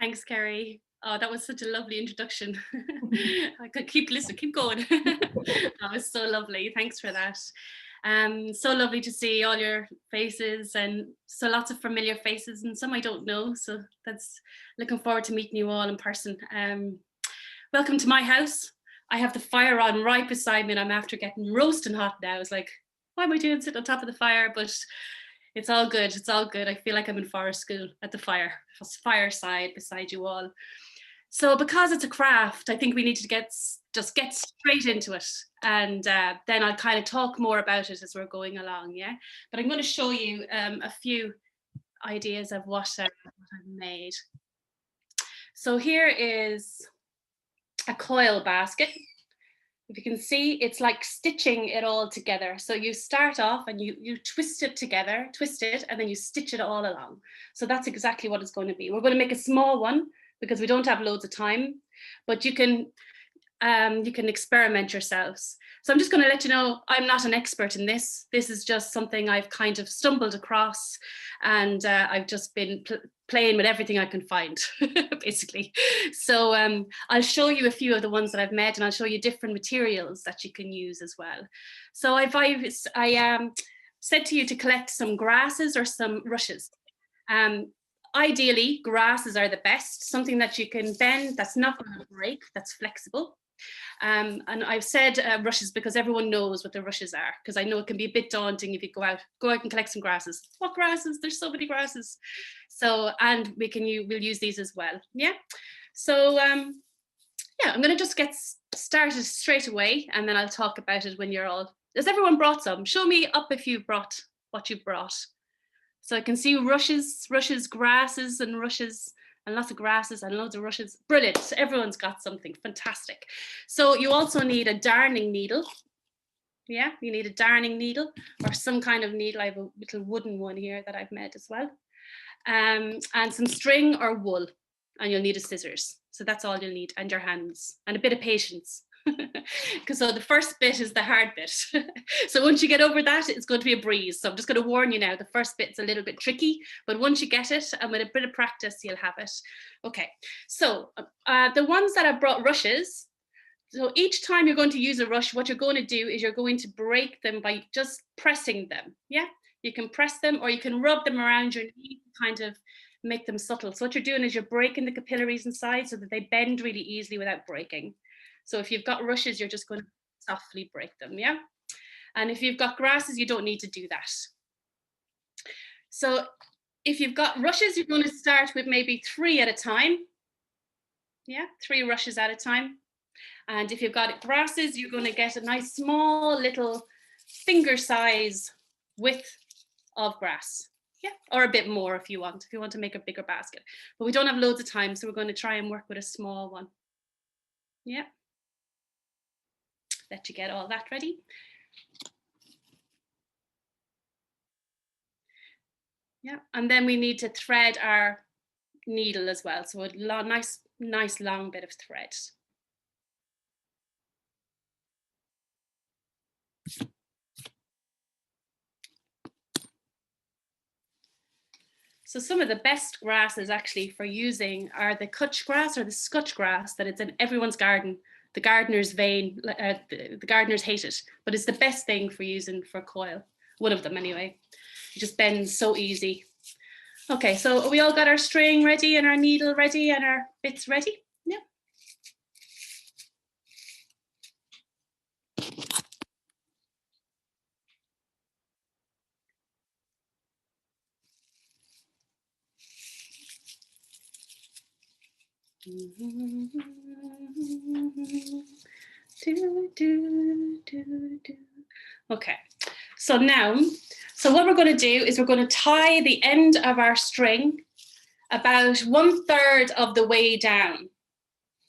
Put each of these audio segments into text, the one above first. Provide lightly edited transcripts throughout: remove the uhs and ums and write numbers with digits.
Thanks, Kerry. Oh, that was such a lovely introduction. I could keep listening, keep going. That was so lovely. Thanks for that. So lovely to see all your faces and so lots of familiar faces and some I don't know. So that's looking forward to meeting you all in person. Welcome to my house. I have the fire on right beside me and I'm after getting roasting hot now. I was like, why am I doing sitting on top of the fire? But it's all good. It's all good. I feel like I'm in forest school at the fireside beside you all. So because it's a craft, I think we need to just get straight into it, and then I'll kind of talk more about it as we're going along. Yeah, but I'm going to show you a few ideas of what I've made. So here is a coil basket. If you can see, it's like stitching it all together. So you start off and you twist it together, twist it, and then you stitch it all along. So that's exactly what it's going to be. We're going to make a small one because we don't have loads of time, but you can experiment yourselves. So I'm just going to let you know I'm not an expert in this. This is just something I've kind of stumbled across, and I've just been playing with everything I can find, basically. So I'll show you a few of the ones that I've made, and I'll show you different materials that you can use as well. So I said to you to collect some grasses or some rushes. Ideally, grasses are the best, something that you can bend, that's not going to break, that's flexible. And I've said rushes because everyone knows what the rushes are, because I know it can be a bit daunting if you go out and collect some grasses. What grasses? There's so many grasses. So, and we'll use these as well. Yeah. So yeah, I'm going to just get started straight away, and then I'll talk about it when you're all. Has everyone brought some? Show me up if you brought what you brought. So I can see rushes, grasses, and rushes. And lots of grasses and loads of rushes. Brilliant. So everyone's got something fantastic. So you also need a darning needle. Yeah, you need a darning needle or some kind of needle. I have a little wooden one here that I've made as well. And some string or wool. And you'll need a scissors. So that's all you'll need, and your hands and a bit of patience. Because so the first bit is the hard bit. So once you get over that, it's going to be a breeze. So I'm just going to warn you now, the first bit's a little bit tricky, but once you get it, and with a bit of practice, you'll have it. Okay, so the ones that I brought rushes, so each time you're going to use a rush, what you're going to do is you're going to break them by just pressing them. Yeah, you can press them or you can rub them around your knee to kind of make them subtle. So what you're doing is you're breaking the capillaries inside so that they bend really easily without breaking. So if you've got rushes, you're just going to softly break them, yeah? And if you've got grasses, you don't need to do that. So if you've got rushes, you're going to start with maybe 3 at a time. Yeah, 3 rushes at a time. And if you've got grasses, you're going to get a nice small little finger size width of grass. Yeah, or a bit more if you want to make a bigger basket. But we don't have loads of time, so we're going to try and work with a small one. Yeah. Let you get all that ready. Yeah, and then we need to thread our needle as well. So a nice long bit of thread. So some of the best grasses actually for using are the cutch grass or the scutch grass that it's in everyone's garden. The gardeners the gardeners hate it, but it's the best thing for using for coil. One of them anyway. It just bends so easy. Okay, so we all got our string ready and our needle ready and our bits ready? Yeah. Okay, so now, so what we're going to do is we're going to tie the end of our string about 1/3 of the way down.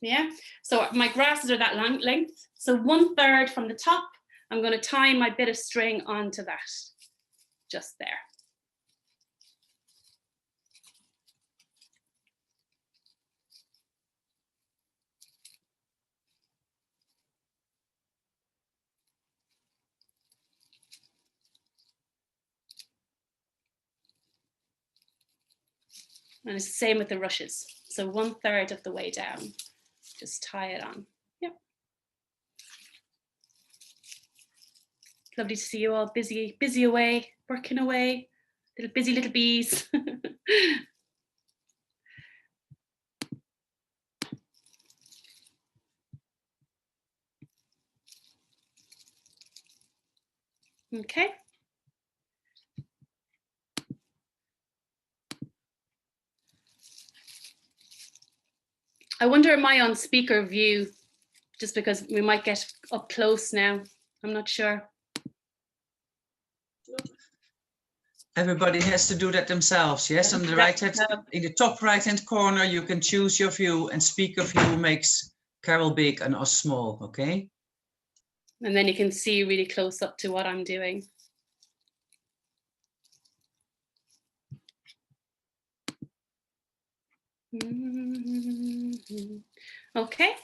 Yeah, so my grasses are that length. So 1/3 from the top, I'm going to tie my bit of string onto that, just there. And it's the same with the rushes. So 1/3 of the way down, just tie it on. Yep. Lovely to see you all busy away, working away, busy little bees. Okay. I wonder, am I on speaker view? Just because we might get up close now. I'm not sure. Everybody has to do that themselves. Yes, on the right hand, in the top right hand corner, you can choose your view, and speaker view makes Carol big and us small. Okay. And then you can see really close up to what I'm doing. Okay,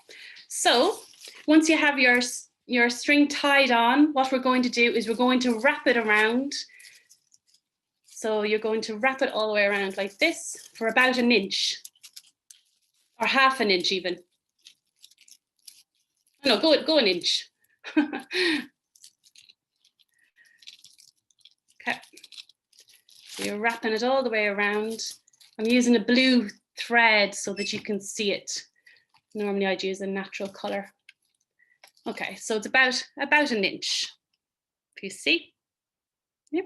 so once you have your string tied on, what we're going to do is we're going to wrap it around. So you're going to wrap it all the way around like this for about 1 inch, or 1/2 inch even. No, go 1 inch. Okay, so you're wrapping it all the way around. I'm using a blue thread so that you can see it. Normally I'd use a natural color. Okay, so it's about 1 inch. If you see. Yep.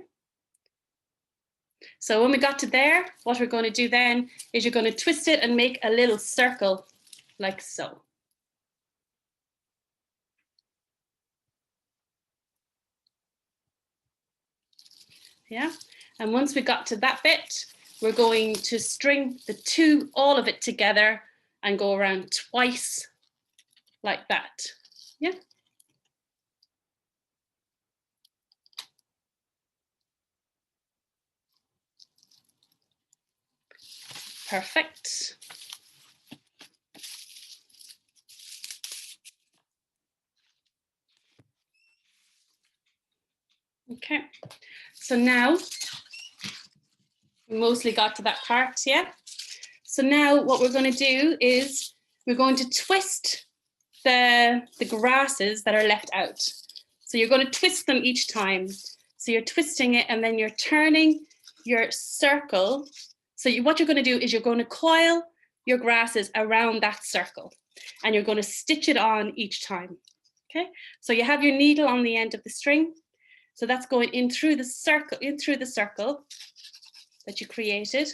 So when we got to there, what we're going to do then is you're going to twist it and make a little circle like so. Yeah, and once we got to that bit, we're going to string all of it together and go around twice like that. Yeah. Perfect. Okay, so now we mostly got to that part, yeah? So now what we're going to do is we're going to twist the grasses that are left out. So you're going to twist them each time. So you're twisting it and then you're turning your circle. So what you're going to do is you're going to coil your grasses around that circle and you're going to stitch it on each time. Okay, so you have your needle on the end of the string. So that's going in through the circle that you created,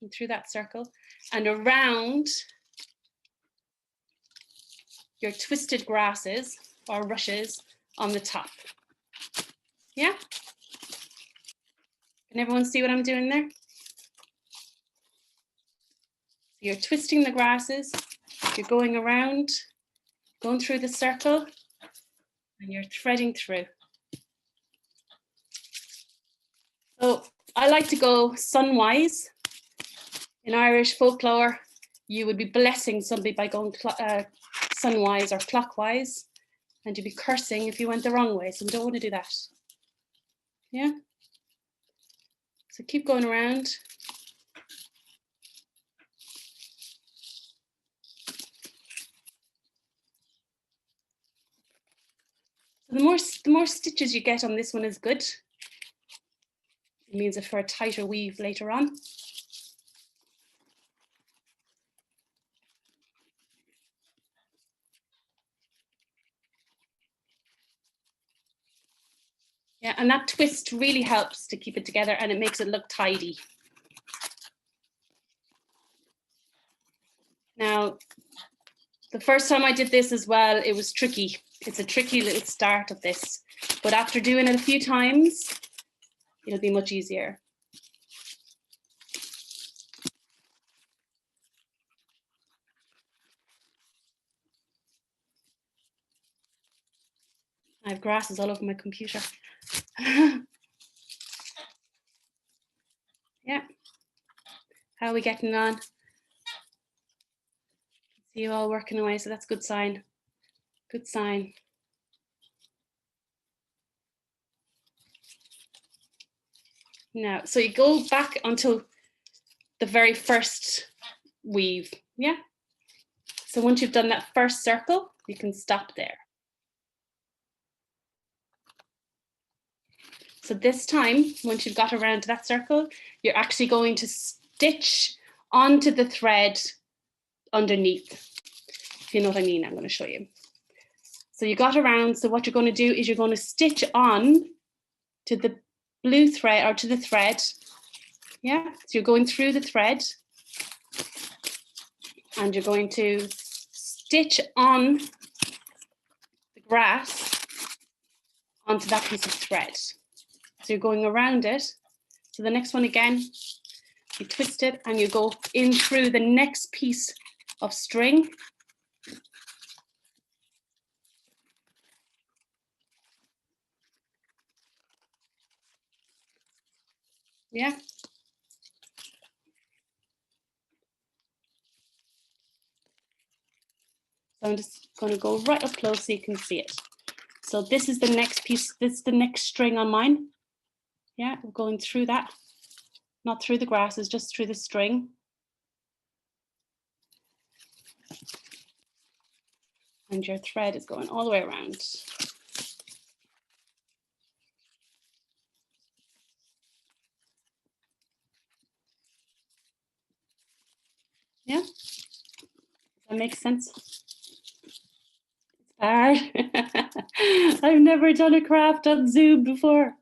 in through that circle, and around your twisted grasses or rushes on the top. Yeah? Can everyone see what I'm doing there? You're twisting the grasses, you're going around, going through the circle, and you're threading through. So I like to go sunwise. In Irish folklore, you would be blessing somebody by going sunwise or clockwise, and you'd be cursing if you went the wrong way. So we don't want to do that. Yeah? So keep going around. The more stitches you get on this one is good. It means for a tighter weave later on. Yeah, and that twist really helps to keep it together and it makes it look tidy. Now, the first time I did this as well, it was tricky. It's a tricky little start of this, but after doing it a few times, it'll be much easier. I have grasses all over my computer. Yeah. How are we getting on? See you all working away, so that's a good sign. Good sign. Now, so you go back until the very first weave. Yeah. So once you've done that first circle, you can stop there. So this time, once you've got around to that circle, you're actually going to stitch onto the thread underneath. If you know what I mean, I'm going to show you. So you got around, so what you're going to do is you're going to stitch on to the blue thread, or to the thread. Yeah, so you're going through the thread and you're going to stitch on the grass onto that piece of thread. So you're going around it. So the next one again, you twist it and you go in through the next piece of string. Yeah. So I'm just going to go right up close so you can see it. So this is the next piece, this is the next string on mine. Yeah, we're going through that, not through the grasses, just through the string. And your thread is going all the way around. Yeah, does that make sense? It's hard. I've never done a craft on Zoom before.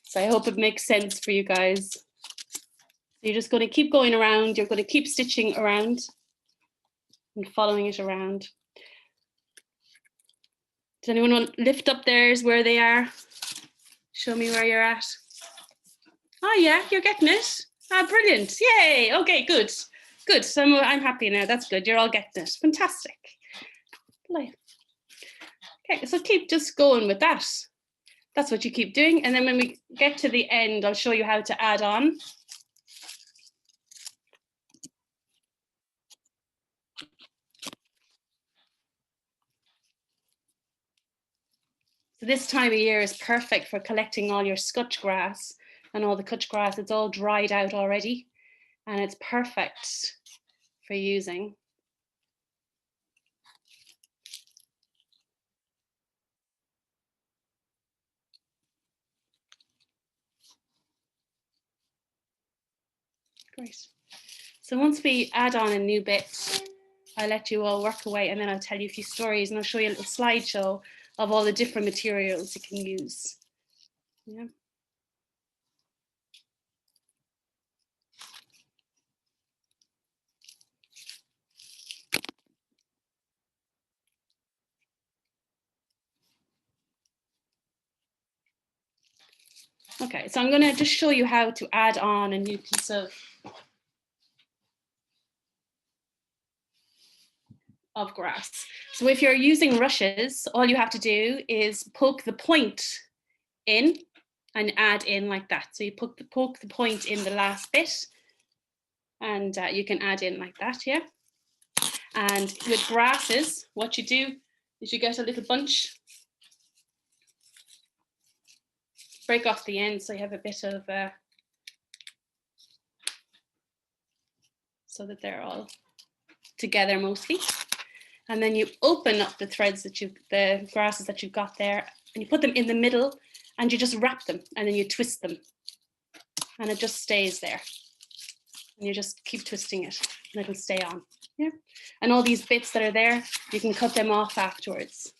So I hope it makes sense for you guys. So you're just going to keep going around. You're going to keep stitching around and following it around. Does anyone want to lift up theirs where they are? Show me where you're at. Oh yeah, you're getting it. Ah, brilliant. Yay. Okay, good. Good. So I'm happy now. That's good. You're all getting it. Fantastic. Okay, so keep just going with that. That's what you keep doing. And then when we get to the end, I'll show you how to add on. So this time of year is perfect for collecting all your scotch grass and all the cutch grass. It's all dried out already and it's perfect for using. Great. So once we add on a new bit, I'll let you all work away and then I'll tell you a few stories and I'll show you a little slideshow of all the different materials you can use. Yeah. Okay, so I'm going to just show you how to add on a new piece of grass. So if you're using rushes, all you have to do is poke the point in and add in like that. So you poke the point in the last bit and you can add in like that, yeah? And with grasses, what you do is you get a little bunch, break off the end so you have a bit of, so that they're all together mostly. And then you open up the threads that the grasses that you've got there and you put them in the middle and you just wrap them and then you twist them and it just stays there. And you just keep twisting it and it'll stay on. Yeah. And all these bits that are there, you can cut them off afterwards.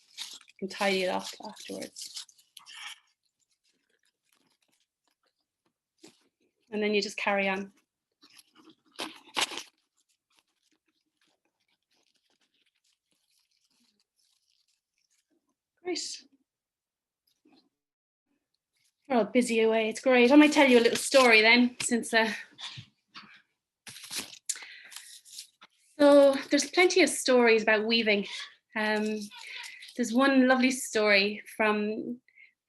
You can tidy it off afterwards. And then you just carry on. Great. We're all busy away. It's great. I might tell you a little story then, since so there's plenty of stories about weaving. There's one lovely story from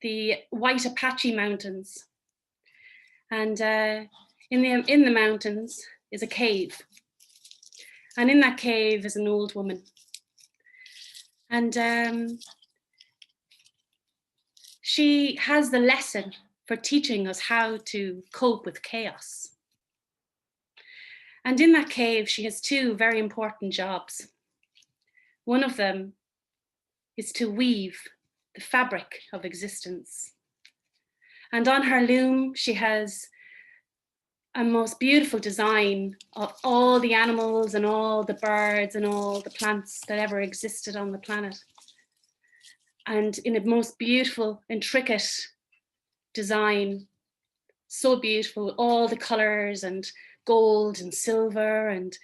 the White Apache Mountains, and in the mountains is a cave, and in that cave is an old woman, and she has the lesson for teaching us how to cope with chaos. And in that cave, she has two very important jobs. One of them is to weave the fabric of existence. And on her loom, she has a most beautiful design of all the animals and all the birds and all the plants that ever existed on the planet. And in a most beautiful, intricate design, so beautiful, all the colors and gold and silver and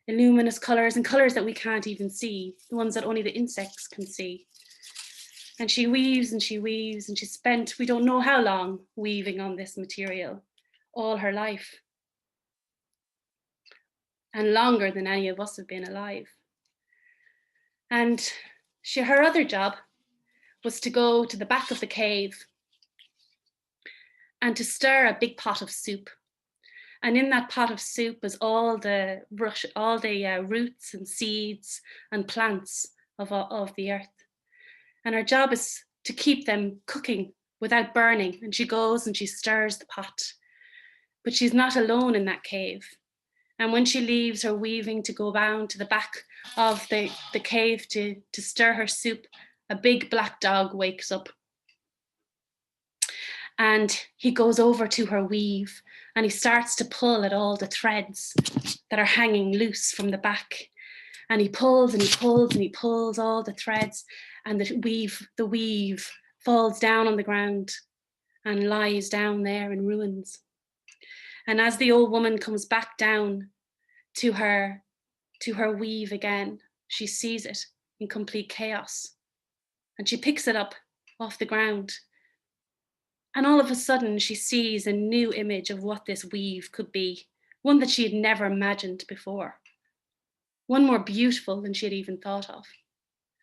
luminous colors and colors that we can't even see, the ones that only the insects can see. And she weaves and she weaves, and she spent, we don't know how long, weaving on this material, all her life. And longer than any of us have been alive. And her other job was to go to the back of the cave and to stir a big pot of soup. And in that pot of soup was all the roots and seeds and plants of the earth. And her job is to keep them cooking without burning. And she goes and she stirs the pot. But she's not alone in that cave. And when she leaves her weaving to go down to the back of the cave to stir her soup, a big black dog wakes up. And he goes over to her weave and he starts to pull at all the threads that are hanging loose from the back. And he pulls and he pulls and he pulls all the threads, and the weave falls down on the ground and lies down there in ruins. And as the old woman comes back down to her weave again, she sees it in complete chaos. And she picks it up off the ground. And all of a sudden, she sees a new image of what this weave could be, one that she had never imagined before, one more beautiful than she had even thought of.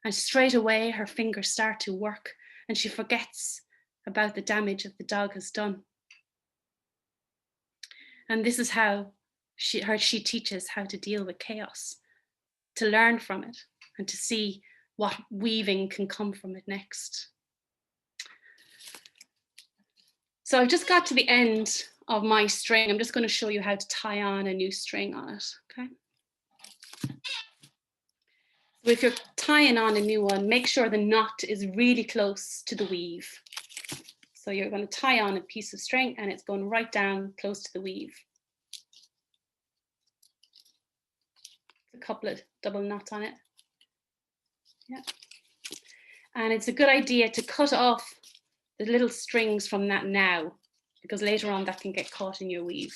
And straight away, her fingers start to work, and she forgets about the damage that the dog has done. And this is how she teaches how to deal with chaos, to learn from it, and to see what weaving can come from it next. So I've just got to the end of my string. I'm just going to show you how to tie on a new string on it, okay? So if you're tying on a new one, make sure the knot is really close to the weave. So you're going to tie on a piece of string and it's going right down close to the weave. A couple of double knots on it. Yeah. And it's a good idea to cut off the little strings from that now, because later on that can get caught in your weave.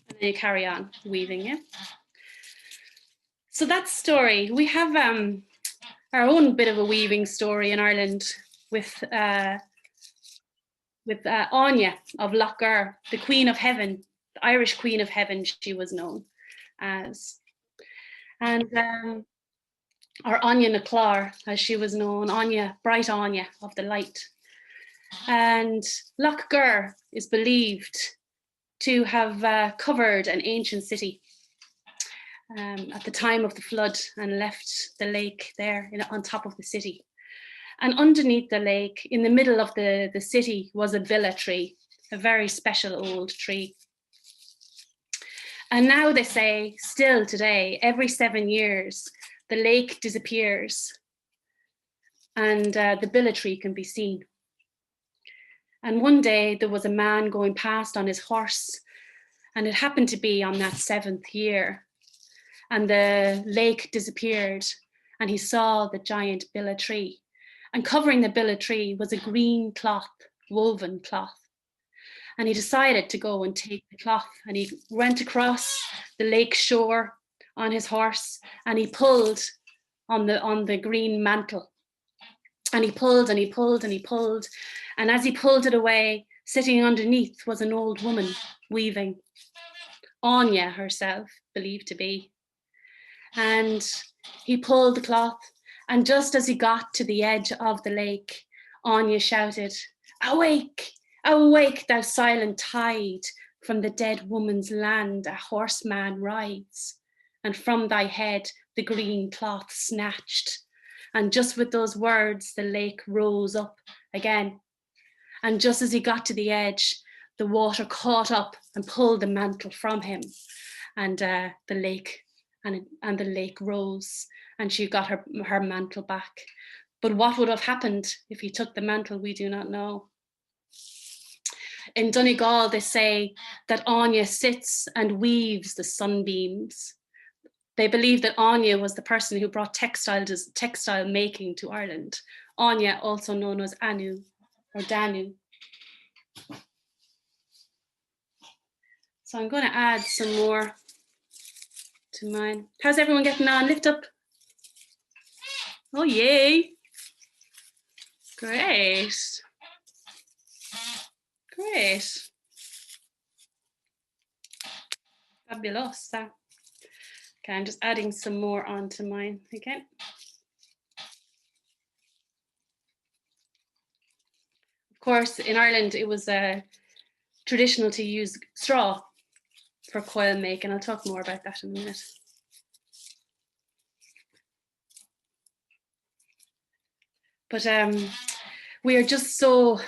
And then you carry on weaving, yeah? So that story, we have our own bit of a weaving story in Ireland with Anya of Lochgar, the Queen of Heaven, the Irish Queen of Heaven, she was known as. And or Anya na Clár, as she was known, Anya, bright Anya of the light. And Lochgar is believed to have covered an ancient city at the time of the flood and left the lake there on top of the city. And underneath the lake, in the middle of the city, was a villa tree, a very special old tree. And now they say, still today, every 7 years, the lake disappears and the villa tree can be seen. And one day there was a man going past on his horse, and it happened to be on that 7th year. And the lake disappeared and he saw the giant villa tree. And covering the villa tree was a green cloth, woven cloth. And he decided to go and take the cloth, and he went across the lake shore on his horse, and he pulled on the green mantle. And he pulled and he pulled and he pulled. And as he pulled it away, sitting underneath was an old woman weaving. Anya herself, believed to be. And he pulled the cloth, and just as he got to the edge of the lake, Anya shouted, "Awake, awake, thou silent tide, from the dead woman's land a horseman rides, and from thy head the green cloth snatched. And just with those words, the lake rose up again. And just as he got to the edge, the water caught up and pulled the mantle from him. And the lake rose, and she got her mantle back. But what would have happened if he took the mantle, we do not know. In Donegal, they say that Anya sits and weaves the sunbeams. They believe that Anya was the person who brought textile making to Ireland. Anya, also known as Anu or Danu. So I'm going to add some more to mine. How's everyone getting on? Lift up. Oh, yay. Great. Great. Fabulous. Okay, I'm just adding some more onto mine again. Of course, in Ireland, it was traditional to use straw for coil make, and I'll talk more about that in a minute. But we are just so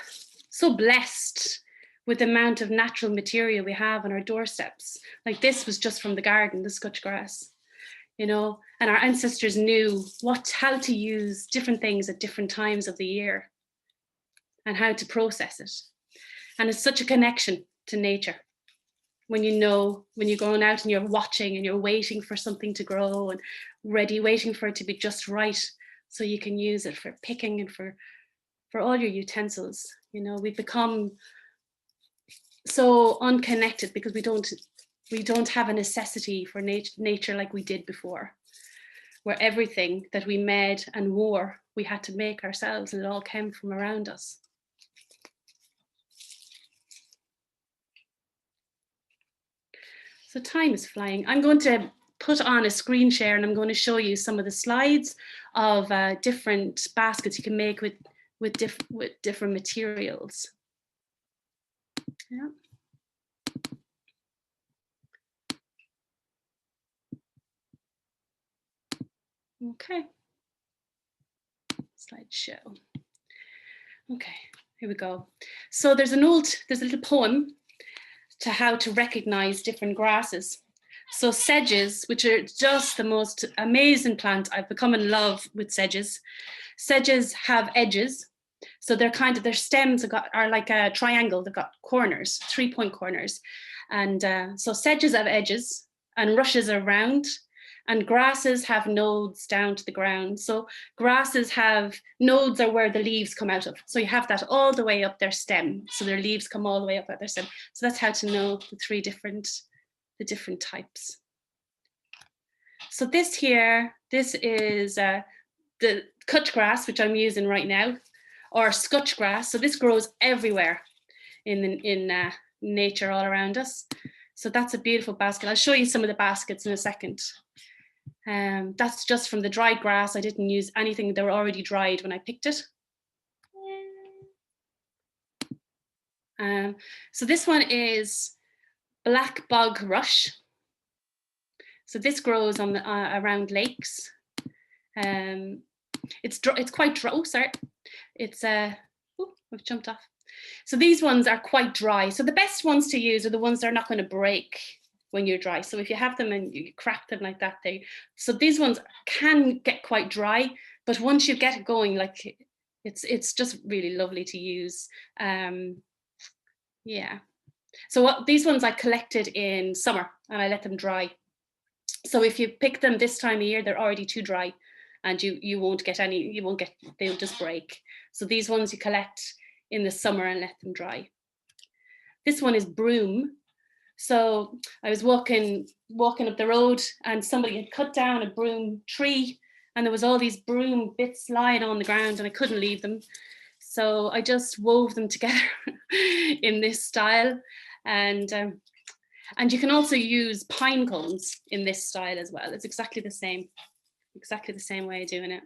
blessed with the amount of natural material we have on our doorsteps. Like this was just from the garden, the scotch grass, you know, and our ancestors knew how to use different things at different times of the year and how to process it. And it's such a connection to nature. When you're going out and you're watching and you're waiting for something to grow and ready, waiting for it to be just right so you can use it for picking and for all your utensils. You know, we've become so unconnected because we don't have a necessity for nature like we did before, where everything that we made and wore, we had to make ourselves, and it all came from around us. So time is flying. I'm going to put on a screen share and I'm going to show you some of the slides of different baskets you can make with different materials. Yeah. Okay. Slideshow. Okay, here we go. So there's a little poem to how to recognize different grasses. So sedges, which are just the most amazing plant. I've become in love with sedges. Sedges have edges. So their stems are like a triangle. They've got corners, 3-point corners. And so sedges have edges and rushes are round, and grasses have nodes down to the ground. So grasses have nodes are where the leaves come out of. So you have that all the way up their stem. So their leaves come all the way up at their stem. So that's how to know the different types. So this is the cut grass, which I'm using right now, or scotch grass. So this grows everywhere in nature all around us. So that's a beautiful basket. I'll show you some of the baskets in a second. That's just from the dried grass. I didn't use anything. They were already dried when I picked it. So this one is black bog rush. So this grows on around lakes. It's quite dry. Oh, sorry. It's I've jumped off. So these ones are quite dry. So the best ones to use are the ones that are not going to break when you're dry. So if you have them and you crack them like that, so these ones can get quite dry, but once you get it going, like it's just really lovely to use. Yeah. So these ones I collected in summer and I let them dry. So if you pick them this time of year, they're already too dry, and you won't get they'll just break. So these ones you collect in the summer and let them dry. This one is broom. So I was walking up the road and somebody had cut down a broom tree and there was all these broom bits lying on the ground and I couldn't leave them. So I just wove them together in this style. And you can also use pine cones in this style as well. It's exactly the same way of doing it.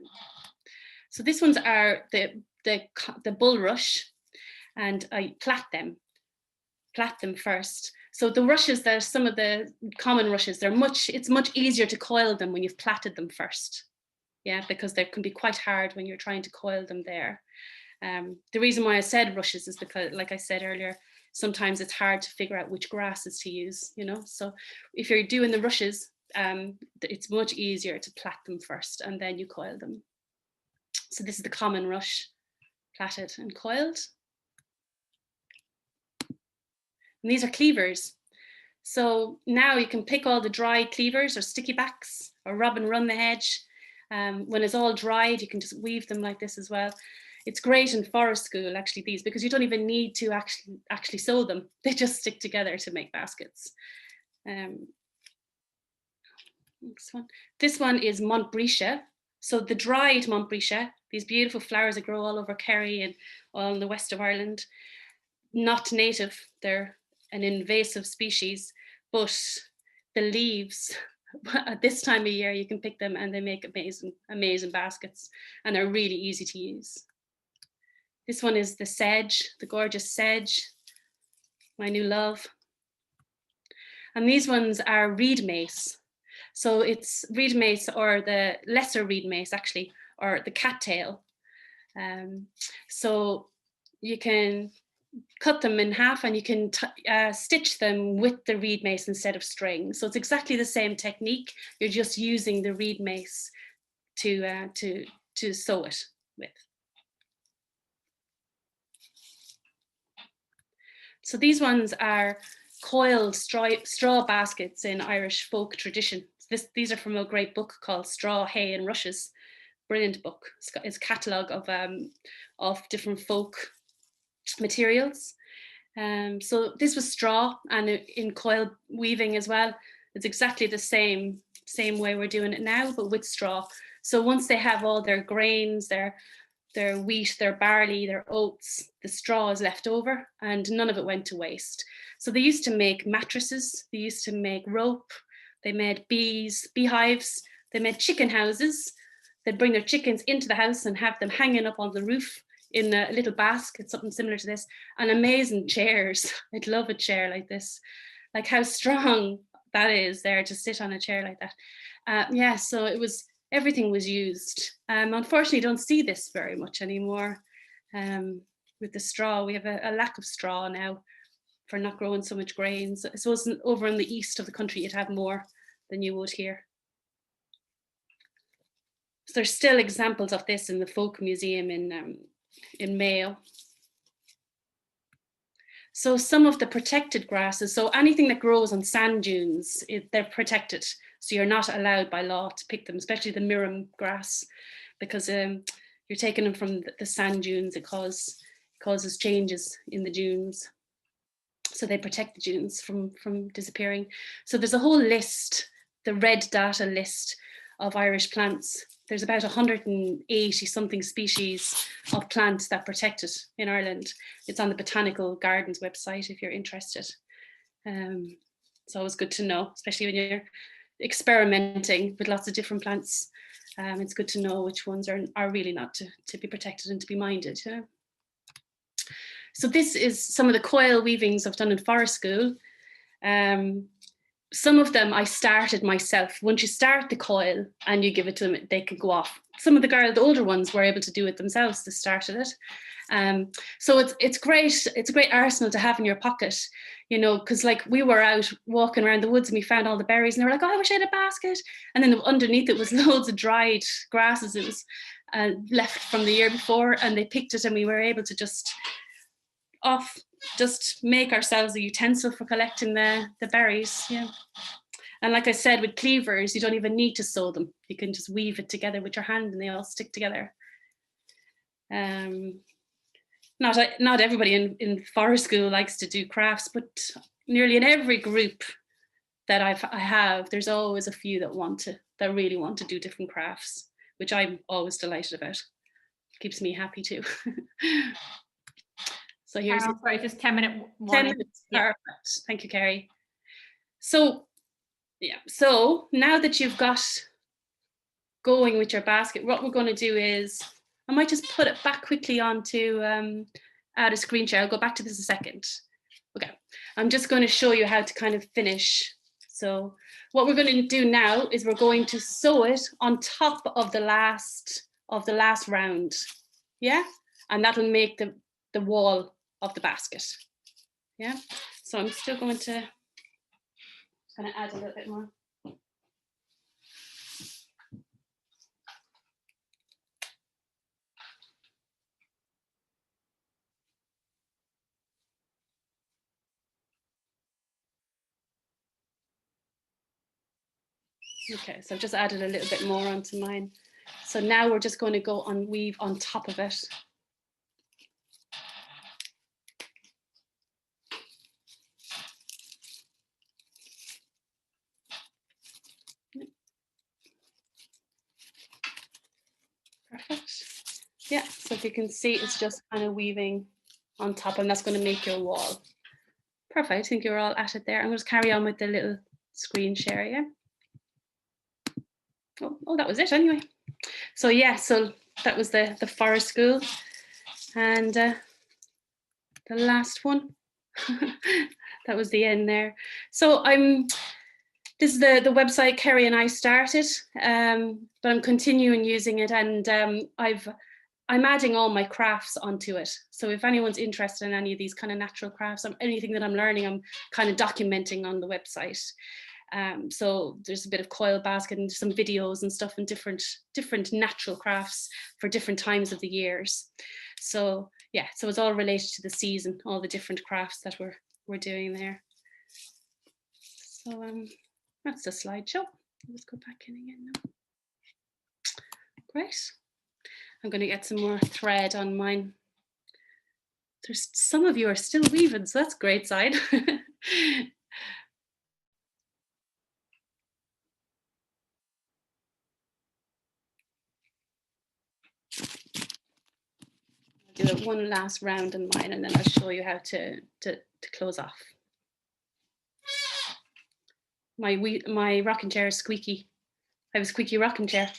So this ones are the bulrush, and I plait them first. So the rushes, there's some of the common rushes, it's much easier to coil them when you've plaited them first. Yeah, because they can be quite hard when you're trying to coil them there. The reason why I said rushes is because, like I said earlier, sometimes it's hard to figure out which grasses to use, you know. So if you're doing the rushes, it's much easier to plait them first and then you coil them. So this is the common rush, plaited and coiled. And these are cleavers. So now you can pick all the dry cleavers or sticky backs or rub and run the hedge. When it's all dried, you can just weave them like this as well. It's great in forest school, actually, these, because you don't even need to actually sew them. They just stick together to make baskets. Next one. This one is Montbretia. So the dried Montbretia, these beautiful flowers that grow all over Kerry and all in the west of Ireland, not native, they're an invasive species, but the leaves, at this time of year, you can pick them and they make amazing, amazing baskets, and they're really easy to use. This one is the sedge, the gorgeous sedge, my new love. And these ones are reed mace. So it's reed mace, or the lesser reed mace actually, or the cattail. So you can cut them in half and you can stitch them with the reed mace instead of string. So it's exactly the same technique. You're just using the reed mace to sew it with. So these ones are coiled straw baskets in Irish folk tradition. These are from a great book called Straw, Hay and Rushes. Brilliant book. It's a catalogue of different folk materials. So this was straw, and in coil weaving as well. It's exactly the same way we're doing it now, but with straw. So once they have all their grains, their wheat, their barley, their oats, the straw is left over, and none of it went to waste. So they used to make mattresses, they used to make rope, they made beehives, they made chicken houses. They'd bring their chickens into the house and have them hanging up on the roof in a little basket, something similar to this, and amazing chairs. I'd love a chair like this, like how strong that is there to sit on a chair like that. Yeah, so everything was used. Unfortunately, don't see this very much anymore. With the straw, we have a lack of straw now for not growing so much grains. I suppose over in the east of the country, you'd have more than you would here. So there's still examples of this in the Folk Museum in Mayo. So some of the protected grasses, so anything that grows on sand dunes, they're protected. So you're not allowed by law to pick them, especially the mirum grass, because you're taking them from the sand dunes. It causes changes in the dunes. So they protect the dunes from disappearing. So there's a whole list, the red data list of Irish plants. There's about 180 something species of plants that protect it in Ireland. It's on the Botanical Gardens website if you're interested. It's always good to know, especially when you're experimenting with lots of different plants. It's good to know which ones are really not to be protected and to be minded. You know? So this is some of the coil weavings I've done in forest school. Some of them I started myself. Once you start the coil and you give it to them, they can go off. Some of the older ones were able to do it themselves. They started it. So it's great. It's a great arsenal to have in your pocket, you know, because like we were out walking around the woods and we found all the berries and they were like, oh, I wish I had a basket. And then underneath it was loads of dried grasses. It was left from the year before, and they picked it and we were able to just make ourselves a utensil for collecting the berries. Yeah. And like I said, with cleavers, you don't even need to sew them. You can just weave it together with your hand and they all stick together. Not everybody in forest school likes to do crafts, but nearly in every group that I have, there's always a few that really want to do different crafts, which I'm always delighted about. Keeps me happy too. So here's sorry, just 10-minute warning. 10 minutes. Yeah. Perfect. Thank you, Carrie. So yeah, so now that you've got going with your basket, what we're going to do is I might just put it back quickly onto add a screen share. I'll go back to this in a second. Okay, I'm just going to show you how to kind of finish. So what we're going to do now is we're going to sew it on top of the last round. Yeah, and that'll make the wall of the basket. Yeah, so I'm still going to kind of add a little bit more. Okay, so I've just added a little bit more onto mine. So now we're just going to go on weave on top of it. Perfect. Yeah, so if you can see, it's just kind of weaving on top, and that's going to make your wall. Perfect. I think you're all at it there. I'm going to carry on with the little screen share. Yeah. Oh, that was it anyway. So yeah, so that was the forest school, and the last one. That was the end there. So this is the website Kerry and I started, but I'm continuing using it, and I'm adding all my crafts onto it. So if anyone's interested in any of these kind of natural crafts, anything that I'm learning, I'm kind of documenting on the website. So there's a bit of coil basket and some videos and stuff and different natural crafts for different times of the years. So yeah, so it's all related to the season, all the different crafts that we're doing there. So that's the slideshow. Let's go back in again now. Great. I'm going to get some more thread on mine. There's some of you are still weaving, so that's a great side. I'll do one last round in mine, and then I'll show you how to close off. My rocking chair is squeaky. I have a squeaky rocking chair.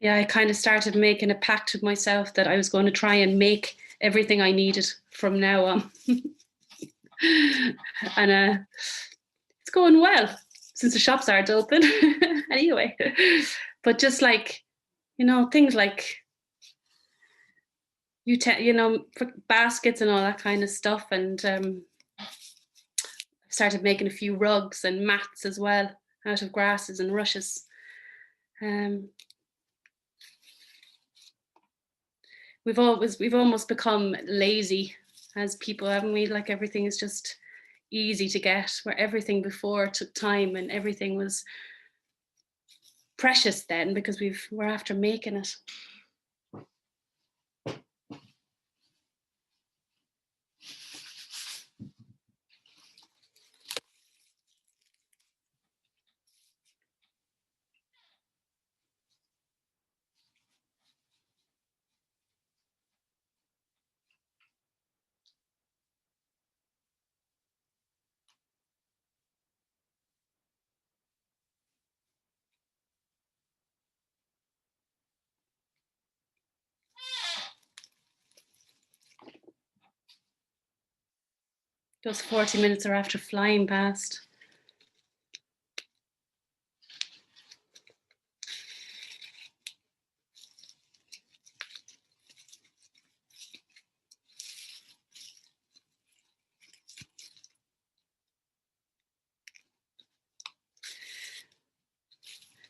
Yeah, I kind of started making a pact with myself that I was going to try and make everything I needed from now on. And it's going well since the shops aren't open anyway. But just like, things like for baskets and all that kind of stuff, and started making a few rugs and mats as well out of grasses and rushes. We've almost become lazy as people, haven't we? Like everything is just easy to get, where everything before took time and everything was precious then because we're after making it. Those 40 minutes are after flying past.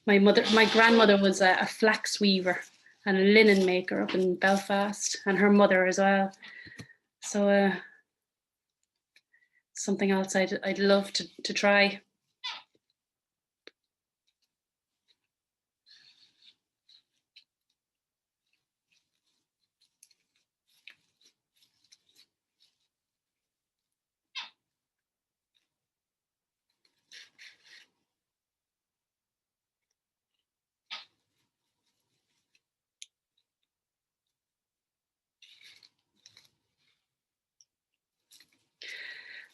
My grandmother was a flax weaver and a linen maker up in Belfast, and her mother as well. So something else I'd love to try.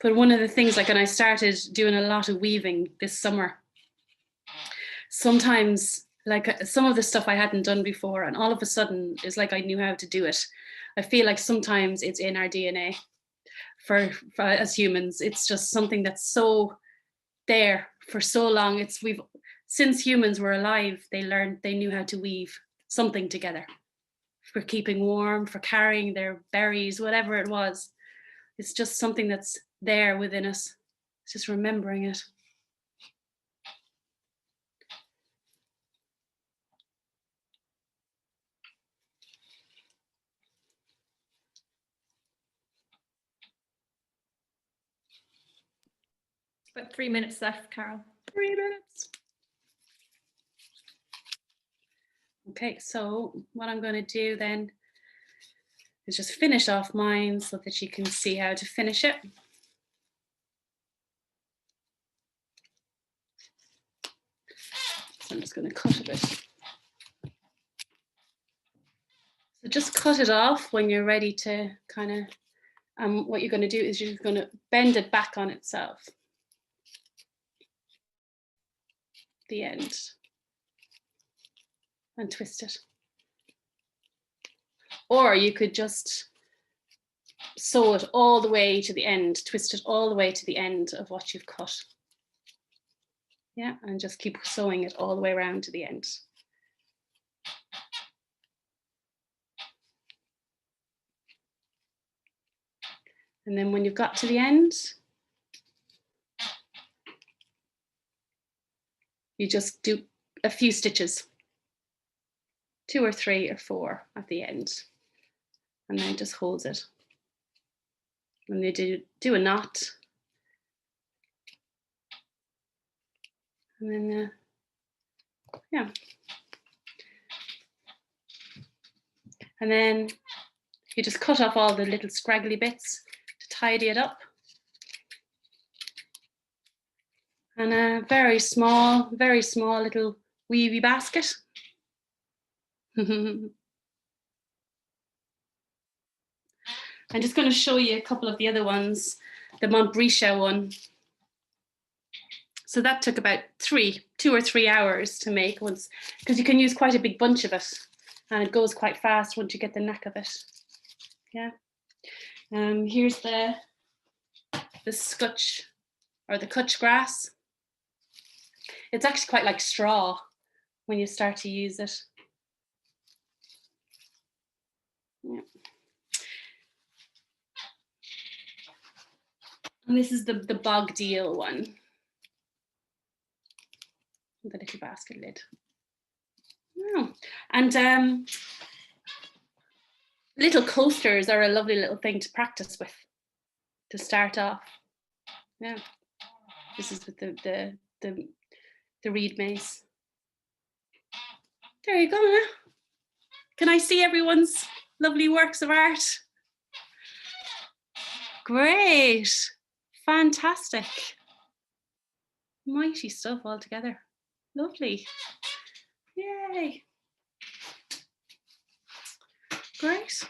But one of the things, like when I started doing a lot of weaving this summer, sometimes like some of the stuff I hadn't done before, and all of a sudden it's like I knew how to do it. I feel like sometimes it's in our DNA for as humans. It's just something that's so there for so long. Since humans were alive, they knew how to weave something together for keeping warm, for carrying their berries, whatever it was. It's just something that's there within us. It's just remembering it. About 3 minutes left, Carol. 3 minutes. Okay, so what I'm going to do then is just finish off mine so that you can see how to finish it. So I'm just going to cut a bit. So just cut it off when you're ready to kind of, what you're going to do is you're going to bend it back on itself. The end. And twist it. Or you could just sew it all the way to the end, twist it all the way to the end of what you've cut. Yeah, and just keep sewing it all the way around to the end. And then when you've got to the end, you just do a few stitches, 2 or 3 or 4 at the end, and then it just holds it. And you do a knot, and then yeah, and then you just cut off all the little scraggly bits to tidy it up. And a very small little weavy basket. I'm just going to show you a couple of the other ones. The Montbretia one. So that took about 2 or 3 hours to make once, because you can use quite a big bunch of it, and it goes quite fast once you get the knack of it. Yeah. Here's the scutch, or the cutch grass. It's actually quite like straw when you start to use it. Yeah. And this is the bog deal one. The little basket lid. Oh. And little coasters are a lovely little thing to practice with, to start off. Yeah. This is with the reed mace. There you go. Huh? Can I see everyone's lovely works of art? Great. Fantastic. Mighty stuff all together. Lovely. Yay. Great.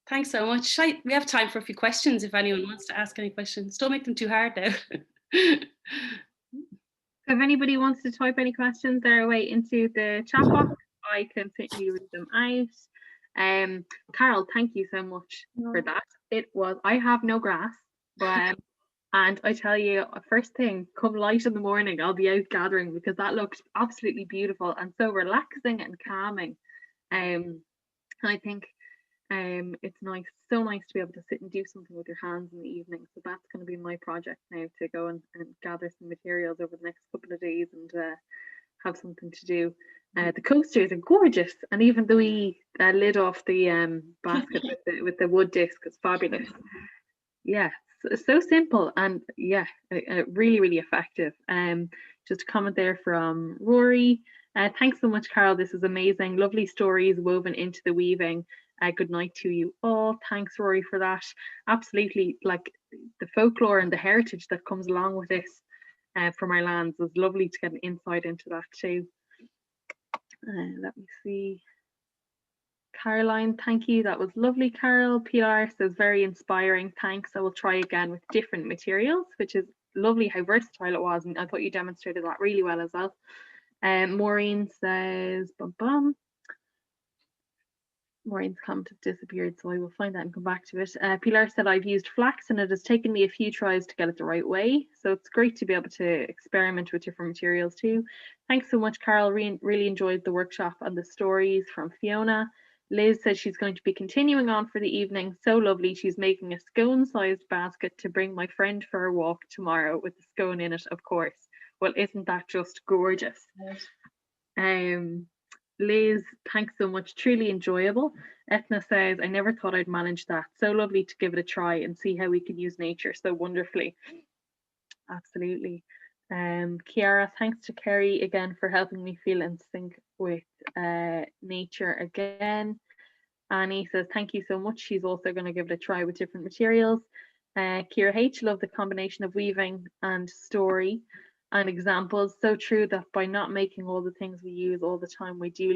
Thanks so much. We have time for a few questions if anyone wants to ask any questions. Don't make them too hard now. If anybody wants to type any questions their way into the chat box, I can certainly read them out. Carol, thank you so much for that. I have no grass, but and I tell you, first thing, come light in the morning, I'll be out gathering, because that looked absolutely beautiful and so relaxing and calming. I think it's so nice to be able to sit and do something with your hands in the evening. So that's going to be my project now, to go and gather some materials over the next couple of days and have something to do. The coasters are gorgeous, and even the wee lid off the basket with the wood disc is fabulous. Yeah, so simple, and yeah, really, really effective. Just a comment there from Rory. Thanks so much, Carol. This is amazing. Lovely stories woven into the weaving. Good night to you all. Thanks, Rory, for that. Absolutely, like the folklore and the heritage that comes along with this from our lands was lovely to get an insight into that too. Let me see. Caroline, thank you. That was lovely, Carol. Pilar says very inspiring. Thanks. I will try again with different materials, which is lovely how versatile it was. And I thought you demonstrated that really well as well. Maureen says, bum bum. Maureen's comment has disappeared, so I will find that and come back to it. Pilar said, I've used flax and it has taken me a few tries to get it the right way. So it's great to be able to experiment with different materials too. Thanks so much, Carol. Really enjoyed the workshop and the stories from Fiona. Liz says she's going to be continuing on for the evening. So lovely. She's making a scone-sized basket to bring my friend for a walk tomorrow with the scone in it, of course. Well, isn't that just gorgeous? Yes. Liz, thanks so much. Truly enjoyable. Etna says, I never thought I'd manage that. So lovely to give it a try and see how we can use nature so wonderfully. Absolutely. Kiara, thanks to Kerry again for helping me feel in sync with nature again. Annie says, thank you so much. She's also going to give it a try with different materials. Kira H, love the combination of weaving and story and examples. So true that by not making all the things we use all the time, we do